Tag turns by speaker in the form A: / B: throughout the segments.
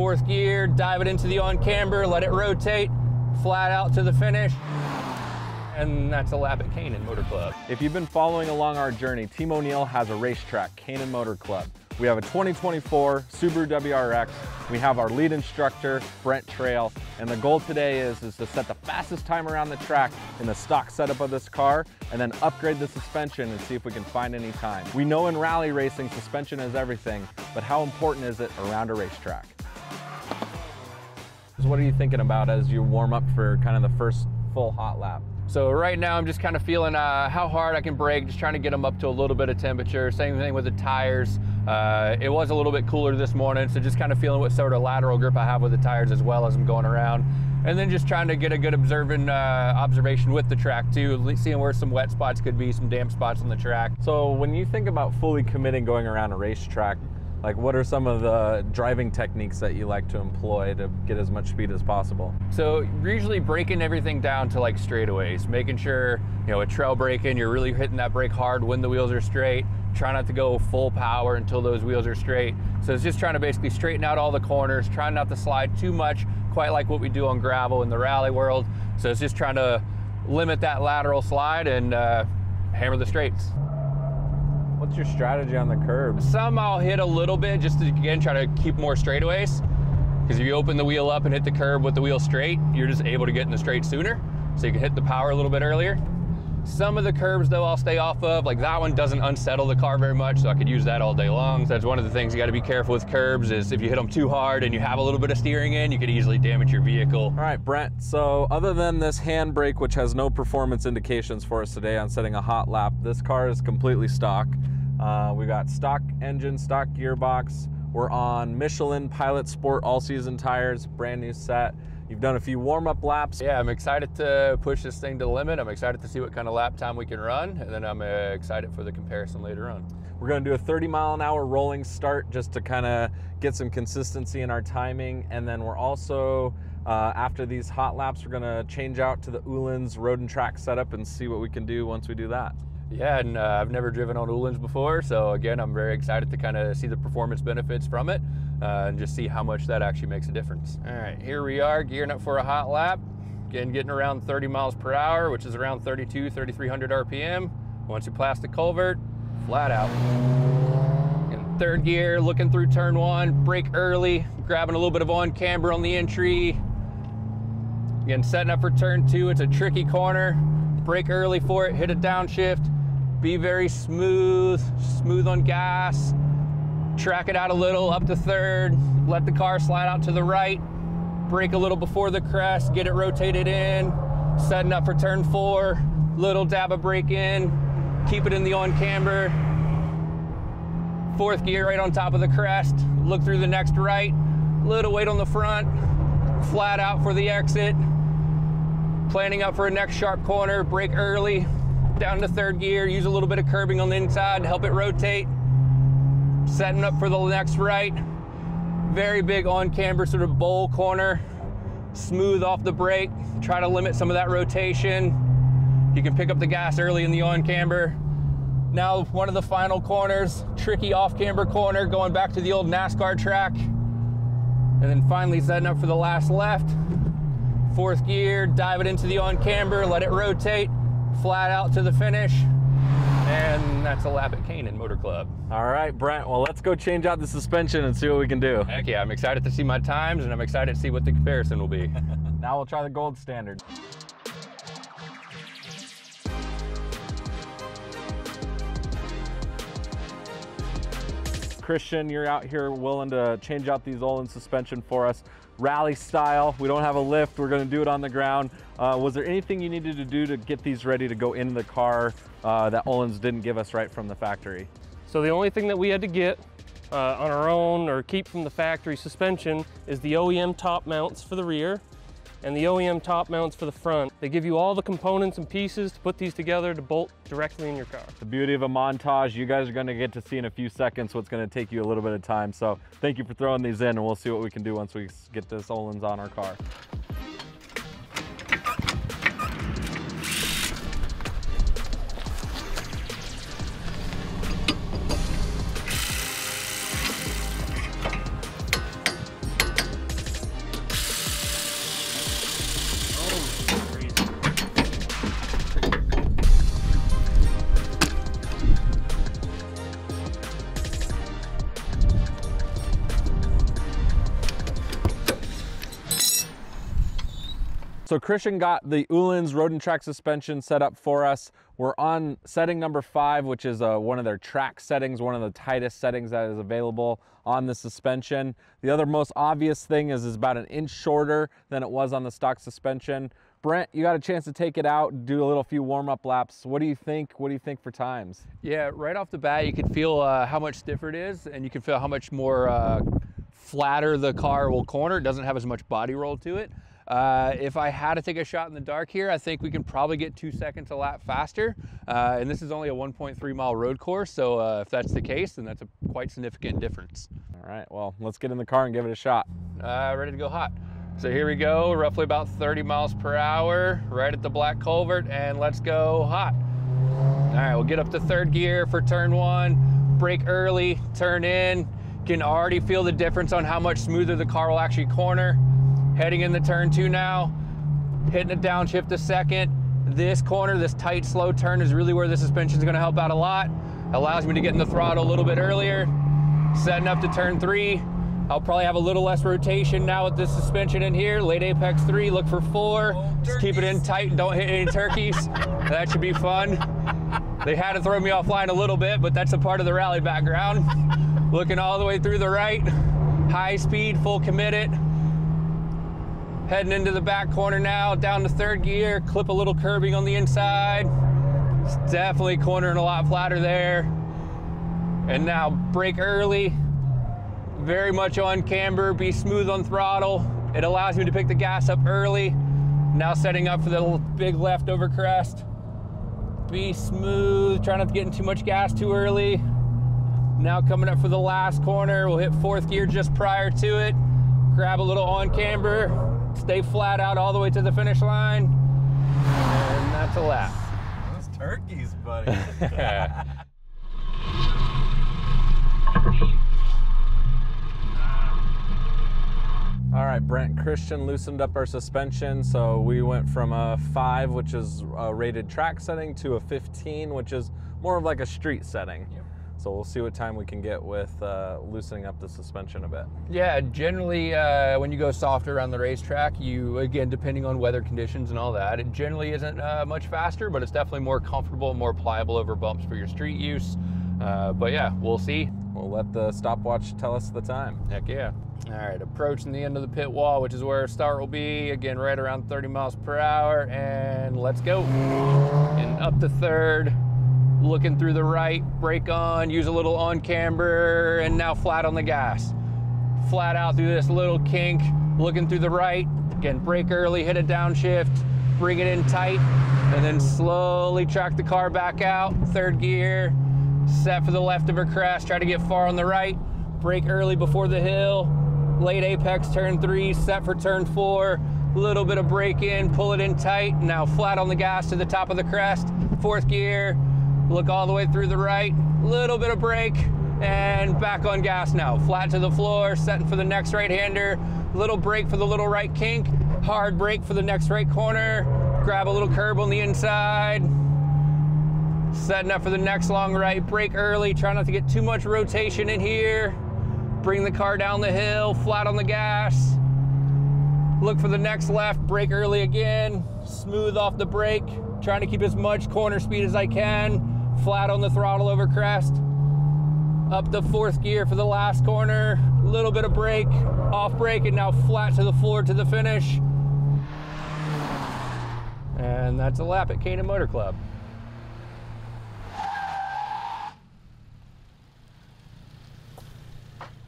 A: Fourth gear, dive it into the on-camber, let it rotate, flat out to the finish. And that's a lap at Canaan Motor Club.
B: If you've been following along our journey, Team O'Neill has a racetrack, Canaan Motor Club. We have a 2024 Subaru WRX. We have our lead instructor, Brent Trail, and the goal today is to set the fastest time around the track in the stock setup of this car, and then upgrade the suspension and see if we can find any time. We know in rally racing, suspension is everything, but how important is it around a racetrack? So what are you thinking about as you warm up for kind of the first full hot lap?
A: So right now I'm just kind of feeling how hard I can brake, just trying to get them up to a little bit of temperature. Same thing with the tires. It was a little bit cooler this morning, so just kind of feeling what sort of lateral grip I have with the tires as well as I'm going around. And then just trying to get a good observation with the track too, seeing where some wet spots could be, some damp spots on the track.
B: So when you think about fully committing going around a racetrack, like what are some of the driving techniques that you like to employ to get as much speed as possible?
A: So usually breaking everything down to like straightaways, making sure, you know, a trail braking, you're really hitting that brake hard when the wheels are straight. Try not to go full power until those wheels are straight. So it's just trying to basically straighten out all the corners, trying not to slide too much, quite like what we do on gravel in the rally world. So it's just trying to limit that lateral slide and hammer the straights.
B: What's your strategy on the curbs?
A: Some I'll hit a little bit just to, again, try to keep more straightaways. Because if you open the wheel up and hit the curb with the wheel straight, you're just able to get in the straight sooner. So you can hit the power a little bit earlier. Some of the curbs though I'll stay off of, like that one doesn't unsettle the car very much, so I could use that all day long. So that's one of the things you gotta be careful with curbs is if you hit them too hard and you have a little bit of steering in, you could easily damage your vehicle.
B: All right, Brent, so other than this handbrake, which has no performance indications for us today on setting a hot lap, this car is completely stock. We got stock engine, stock gearbox. We're on Michelin Pilot Sport all-season tires, brand new set. You've done a few warm-up laps.
A: Yeah, I'm excited to push this thing to the limit. I'm excited to see what kind of lap time we can run, and then I'm excited for the comparison later on.
B: We're gonna do a 30-mile-an-hour rolling start just to kind of get some consistency in our timing, and then we're also, after these hot laps, we're gonna change out to the Uhlans road and track setup and see what we can do once we do that.
A: Yeah, and I've never driven on Uhlans before, so again, I'm very excited to kind of see the performance benefits from it and just see how much that actually makes a difference. All right, here we are gearing up for a hot lap. Again, getting around 30 miles per hour, which is around 3,300 RPM. Once you pass the culvert, flat out. In third gear, looking through turn one, brake early, grabbing a little bit of on-camber on the entry. Again, setting up for turn two, it's a tricky corner. Brake early for it, hit a downshift. Be very smooth on gas. Track it out a little, up to third. Let the car slide out to the right. Brake a little before the crest, get it rotated in. Setting up for turn four. Little dab of brake in. Keep it in the on-camber. Fourth gear right on top of the crest. Look through the next right. Little weight on the front. Flat out for the exit. Planning up for a next sharp corner, brake early, down to third gear, use a little bit of curbing on the inside to help it rotate. Setting up for the next right. Very big on-camber sort of bowl corner. Smooth off the brake, try to limit some of that rotation. You can pick up the gas early in the on-camber. Now one of the final corners, tricky off-camber corner, going back to the old NASCAR track. And then finally setting up for the last left. Fourth gear, dive it into the on-camber, let it rotate, flat out to the finish, and that's a lap at Canaan Motor Club.
B: All right, Brent, well, let's go change out the suspension and see what we can do.
A: Heck yeah, I'm excited to see my times, and I'm excited to see what the comparison will be.
B: Now we'll try the gold standard. Christian, you're out here willing to change out these Olin suspension for us. Rally style, we don't have a lift, we're gonna do it on the ground. Was there anything you needed to do to get these ready to go into the car that Olin's didn't give us right from the factory?
C: So the only thing that we had to get on our own or keep from the factory suspension is the OEM top mounts for the rear and the OEM top mounts for the front. They give you all the components and pieces to put these together to bolt directly in your car.
B: The beauty of a montage, you guys are gonna get to see in a few seconds what's gonna take you a little bit of time. So thank you for throwing these in, and we'll see what we can do once we get this Olin's on our car. So Christian got the Öhlins road and track suspension set up for us. We're on setting number 5, which is one of their track settings, one of the tightest settings that is available on the suspension. The other most obvious thing is about an inch shorter than it was on the stock suspension. Brent, you got a chance to take it out, do a little few warm-up laps. What do you think? What do you think for times?
A: Yeah, right off the bat, you can feel how much stiffer it is, and you can feel how much more flatter the car will corner. It doesn't have as much body roll to it. If I had to take a shot in the dark here, I think we can probably get 2 seconds a lap faster. And this is only a 1.3 mile road course, so if that's the case, then that's a quite significant difference.
B: All right, well, let's get in the car and give it a shot.
A: Ready to go hot. So here we go, roughly about 30 miles per hour, right at the black culvert, and let's go hot. All right, we'll get up to 3rd gear for turn 1, brake early, turn in. Can already feel the difference on how much smoother the car will actually corner. Heading into turn 2 now, hitting a downshift to 2nd. This corner, this tight, slow turn is really where the suspension is going to help out a lot. Allows me to get in the throttle a little bit earlier. Setting up to turn 3. I'll probably have a little less rotation now with this suspension in here. Late apex 3, look for 4. Just keep it in tight and don't hit any turkeys. That should be fun. They had to throw me offline a little bit, but that's a part of the rally background. Looking all the way through the right. High speed, full committed. Heading into the back corner now, down to 3rd gear, clip a little curbing on the inside. It's definitely cornering a lot flatter there. And now brake early, very much on camber, be smooth on throttle. It allows me to pick the gas up early. Now setting up for the big leftover crest. Be smooth, try not to get in too much gas too early. Now coming up for the last corner, we'll hit 4th gear just prior to it. Grab a little on camber, stay flat out all the way to the finish line, and that's a lap.
B: Those turkeys, buddy. All right, Brent, Christian loosened up our suspension, so we went from a 5, which is a rated track setting, to a 15, which is more of like a street setting. Yep. So we'll see what time we can get with loosening up the suspension a bit.
A: Yeah, generally when you go softer around the racetrack, you, again, depending on weather conditions and all that, it generally isn't much faster, but it's definitely more comfortable, more pliable over bumps for your street use. But yeah, we'll see.
B: We'll let the stopwatch tell us the time.
A: Heck yeah. All right, approaching the end of the pit wall, which is where our start will be. Again, right around 30 miles per hour, and let's go. And up to 3rd, looking through the right, brake on, use a little on camber, and now flat on the gas. Flat out through this little kink, looking through the right. Again, brake early, hit a downshift, bring it in tight, and then slowly track the car back out. 3rd gear, set for the leftover crest, try to get far on the right. Brake early before the hill. Late apex turn 3, set for turn 4. Little bit of brake in, pull it in tight. Now flat on the gas to the top of the crest. 4th gear, look all the way through the right. Little bit of brake, and back on gas now. Flat to the floor, setting for the next right-hander. Little brake for the little right kink. Hard brake for the next right corner. Grab a little curb on the inside. Setting up for the next long right. Brake early, try not to get too much rotation in here. Bring the car down the hill, flat on the gas. Look for the next left, brake early again. Smooth off the brake. Trying to keep as much corner speed as I can. Flat on the throttle over crest. Up to 4th gear for the last corner. Little bit of brake, off brake, and now flat to the floor to the finish. And that's a lap at Canaan Motor Club.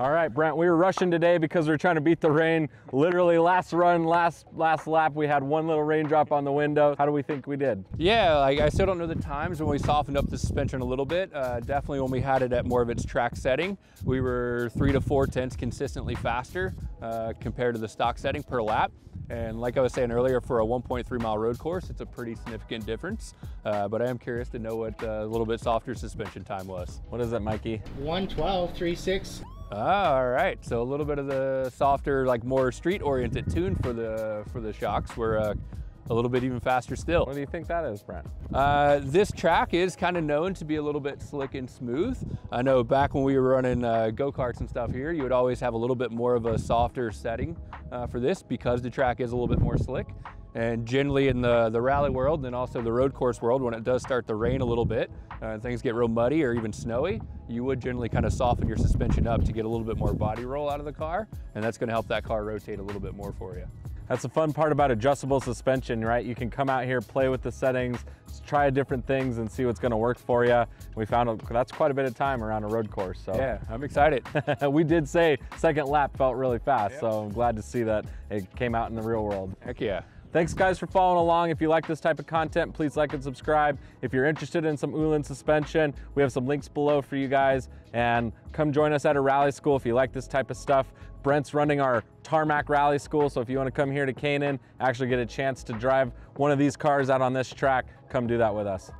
B: All right, Brent, we were rushing today because we were trying to beat the rain. Literally last run, last lap, we had one little raindrop on the window. How do we think we did?
A: Yeah, I still don't know the times when we softened up the suspension a little bit. Definitely when we had it at more of its track setting, we were 3 to 4 tenths consistently faster compared to the stock setting per lap. And like I was saying earlier, for a 1.3 mile road course, it's a pretty significant difference. But I am curious to know what a little bit softer suspension time was.
B: What is it, Mikey?
D: 112.36.
A: All right, so a little bit of the softer, like more street-oriented tune for the shocks were a little bit even faster still.
B: What do you think that is, Brent?
A: This track is kind of known to be a little bit slick and smooth. I know back when we were running go-karts and stuff here, you would always have a little bit more of a softer setting for this because the track is a little bit more slick. And generally in the rally world and also the road course world, when it does start to rain a little bit, things get real muddy or even snowy, you would generally kind of soften your suspension up to get a little bit more body roll out of the car, and that's going to help that car rotate a little bit more for you.
B: That's the fun part about adjustable suspension, right? You can come out here, play with the settings, try different things and see what's going to work for you. We found that's quite a bit of time around a road course. So
A: yeah, I'm excited.
B: We did say second lap felt really fast, so I'm glad to see that it came out in the real world.
A: Heck yeah.
B: Thanks guys for following along. If you like this type of content, please like and subscribe. If you're interested in some Öhlins suspension, we have some links below for you guys, and come join us at a rally school if you like this type of stuff. Brent's running our Tarmac Rally School, so if you want to come here to Canaan, actually get a chance to drive one of these cars out on this track, come do that with us.